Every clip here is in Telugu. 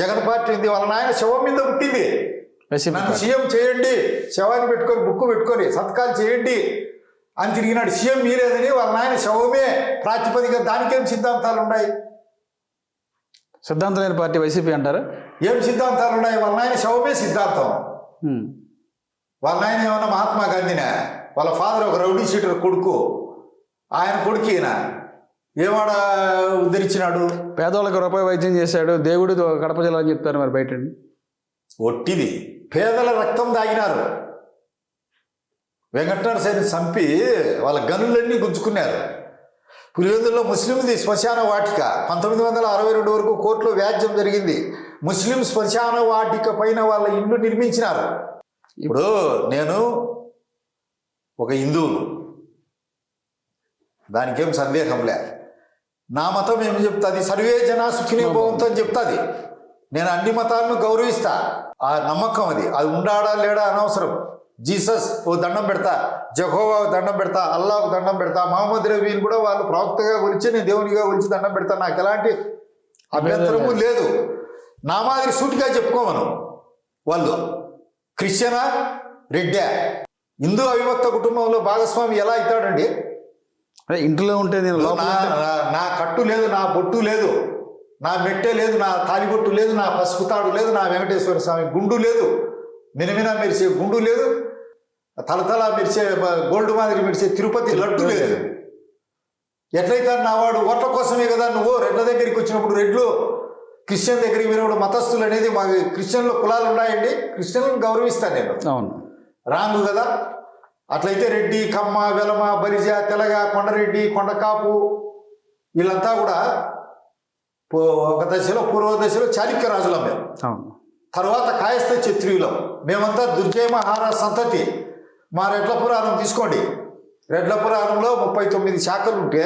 జగన్ పార్టీ ఉంది, వాళ్ళ నాయన శవం మీద పుట్టింది. నన్ను సీఎం చేయండి, శవాన్ని పెట్టుకొని బుక్కు పెట్టుకొని సంతకాలు చేయండి అని తిరిగినాడు. సీఎం మీరేదని వాళ్ళ నాయన శవమే ప్రాతిపదిక. దానికేం సిద్ధాంతాలు ఉన్నాయి? సిద్ధాంతం లేని పార్టీ వైసీపీ అంటారు. ఏం సిద్ధాంతాలు ఉన్నాయి? వాళ్ళ నాయన శవమే సిద్ధాంతం. వాళ్ళ నాయన ఏమన్నా మహాత్మా గాంధీనా? వాళ్ళ ఫాదర్ ఒక రౌడీ షీటర్ కొడుకు, ఆయన కొడుకు ఈయన ఏమాడ ఉద్ధరించినాడు? పేదవాళ్ళకి రూపాయి వైద్యం చేశాడు, దేవుడు కడప జిల్లా అని చెప్తారు. మరి బయట ఒట్టిది. పేదల రక్తం దాగినారు. వెంకటనరసేని చంపి వాళ్ళ గనులన్నీ గుంజుకున్నారు. పులివెందుల్లో ముస్లింది శ్మశాన వాటిక 1962 వరకు కోర్టులో వ్యాజ్యం జరిగింది. ముస్లిం శ్మశాన వాటిక పైన వాళ్ళ ఇల్లు నిర్మించినారు. ఇప్పుడు నేను ఒక హిందువులు, దానికేం సందేహం లే. నా మతం ఏం చెప్తుంది? సర్వే జనా సుఖినో భవంతు అని చెప్తుంది. నేను అన్ని మతాలను గౌరవిస్తా. ఆ నమ్మకం అది ఉండాడా లేడా అనవసరం. జీసస్ ఓ దండం పెడతా, జెహోవా దండం పెడతా, అల్లాహ్ దండం పెడతా, మహమ్మద్ రబీని కూడా వాళ్ళు ప్రవక్తగా కొలిచి నేను దేవునిగా కొలిచి దండం పెడతా. నాకు ఎలాంటి అభ్యంతరము లేదు. నా మాదిరి సూటిగా చెప్పుకోమను. వాళ్ళు క్రిస్టియనా, రెడ్డా? హిందూ అవిభక్త కుటుంబంలో భాగస్వామి ఎలా అవుతాడండి? ఇంట్లో ఉంటే నేను నా కట్టు లేదు, నా బొట్టు లేదు, నా మెట్టే లేదు, నా తాలిబొట్టు లేదు, నా పసుపుతాడు లేదు, నా వెంకటేశ్వర స్వామి గుండు లేదు, మినమిన మెరిసే గుండు లేదు, తలతల మెరిసే గోల్డ్ మాదిరి మెరిసే తిరుపతి లడ్డు లేదు. ఎట్లయితే నా వాడు ఓట్ల కోసమే కదా. నువ్వు రెడ్ల దగ్గరికి వచ్చినప్పుడు రెడ్లు క్రిస్టియన్ దగ్గరికి వినప్పుడు మతస్థులు అనేది మా క్రిస్టియన్లో కులాలు ఉన్నాయండి, క్రిస్టియన్లను గౌరవిస్తాను నేను. అవును, రాంగు కదా. అట్లయితే రెడ్డి, కమ్మ, వెలమ, బలిజ, తెలగ, కొండరెడ్డి, కొండకాపు వీళ్ళంతా కూడా ఒక దశలో పూర్వ దశలో చాళుక్య రాజులం మేము. తర్వాత కాయస్థ క్షత్రియులం. మేమంతా దుర్జయ మహారాజ్ సంతతి. మా రెడ్ల పురాణం తీసుకోండి. రెడ్ల పురాణంలో 39 శాఖలు ఉంటే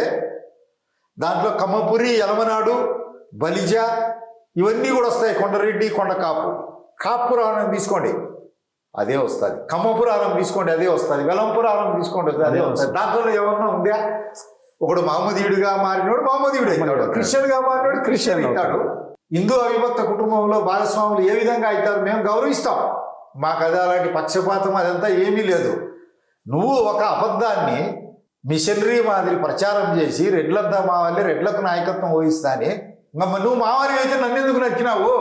దాంట్లో కమ్మపురి, యలమనాడు, బలిజ ఇవన్నీ కూడా వస్తాయి. కొండరెడ్డి, కొండకాపు. కాపు పురాణం తీసుకోండి, అదే వస్తుంది. కమ్మ పురాణం తీసుకోండి, అదే వస్తుంది. వెలం పురాణం తీసుకోండి, అదే వస్తుంది. దాంట్లో ఏమన్నా ఉందా? ఒకడు మహమ్మదీయుడిగా మారినోడు మహమ్మదీయుడు అవుతాడు, క్రిస్టియన్గా మారినోడు క్రిస్టియన్ అవుతాడు. హిందూ అవిభక్త కుటుంబంలో భాగస్వాములు ఏ విధంగా అవుతారు? మేము గౌరవిస్తాం. మాకు అది అలాంటి పక్షపాతం అదంతా ఏమీ లేదు. నువ్వు ఒక అబద్ధాన్ని మిషనరీ మాదిరి ప్రచారం చేసి రెడ్లంతా మా వాళ్ళే రెడ్లకు నాయకత్వం వహిస్తా అని, నువ్వు మావారి అయితే నన్ను ఎందుకు నచ్చినావు?